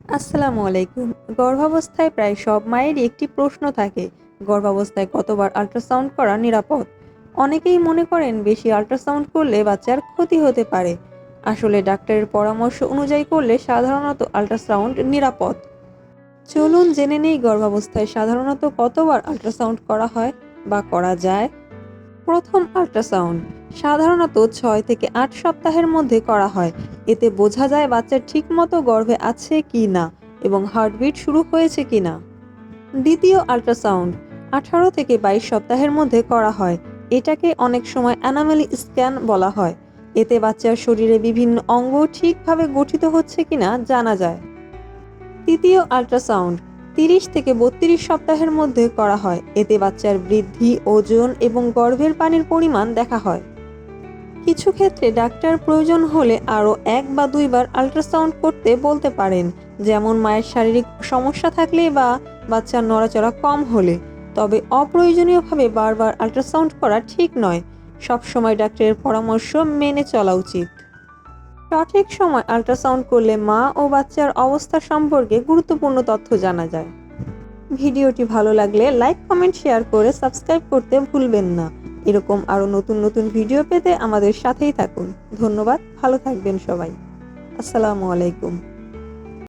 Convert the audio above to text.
আসসালামু আলাইকুম। গর্ভাবস্থায় প্রায় সব মায়েরই একটি প্রশ্ন থাকে, গর্ভাবস্থায় কতবার আল্ট্রাসাউন্ড করা নিরাপদ? অনেকেই মনে করেন বেশি আল্ট্রাসাউন্ড করলে বাচ্চার ক্ষতি হতে পারে। আসলে ডাক্তারের পরামর্শ অনুযায়ী করলে সাধারণত আল্ট্রাসাউন্ড নিরাপদ। চলুন জেনে নেই গর্ভাবস্থায় সাধারণত কতবার আল্ট্রাসাউন্ড করা হয় বা করা যায়। প্রথম আল্ট্রাসাউন্ড সাধারণত 6 থেকে 8 সপ্তাহের মধ্যে করা হয়। এতে বোঝা যায় বাচ্চা ঠিকমতো গর্ভে আছে কি না এবং হার্টবিট শুরু হয়েছে কি না। দ্বিতীয় আল্ট্রাসাউন্ড 18 থেকে 22 সপ্তাহের মধ্যে করা হয়। এটাকে অনেক সময় অ্যানোমালি স্ক্যান বলা হয়। এতে বাচ্চার শরীরে বিভিন্ন অঙ্গ ঠিকভাবে গঠিত হচ্ছে কিনা জানা যায়। তৃতীয় আল্ট্রাসাউন্ড 30 থেকে 32 সপ্তাহের মধ্যে করা হয়। এতে বাচ্চার বৃদ্ধি, ওজন এবং গর্ভের পানির পরিমাণ দেখা হয়। কিছু ক্ষেত্রে ডাক্তার প্রয়োজন হলে আরও 1 বা 2 বার আল্ট্রাসাউন্ড করতে বলতে পারেন, যেমন মায়ের শারীরিক সমস্যা থাকলে বা বাচ্চার নড়াচড়া কম হলে। তবে অপ্রয়োজনীয়ভাবে বারবার আল্ট্রাসাউন্ড করা ঠিক নয়। সবসময় ডাক্তারের পরামর্শ মেনে চলা উচিত। সঠিক সময় আল্ট্রাসাউন্ড করলে মা ও বাচ্চার অবস্থা সম্পর্কে গুরুত্বপূর্ণ তথ্য জানা যায়। ভিডিওটি ভালো লাগলে লাইক, কমেন্ট, শেয়ার করে সাবস্ক্রাইব করতে ভুলবেন না। এরকম আরও নতুন নতুন ভিডিও পেতে আমাদের সাথেই থাকুন। ধন্যবাদ, ভালো থাকবেন সবাই। আসসালামু আলাইকুম।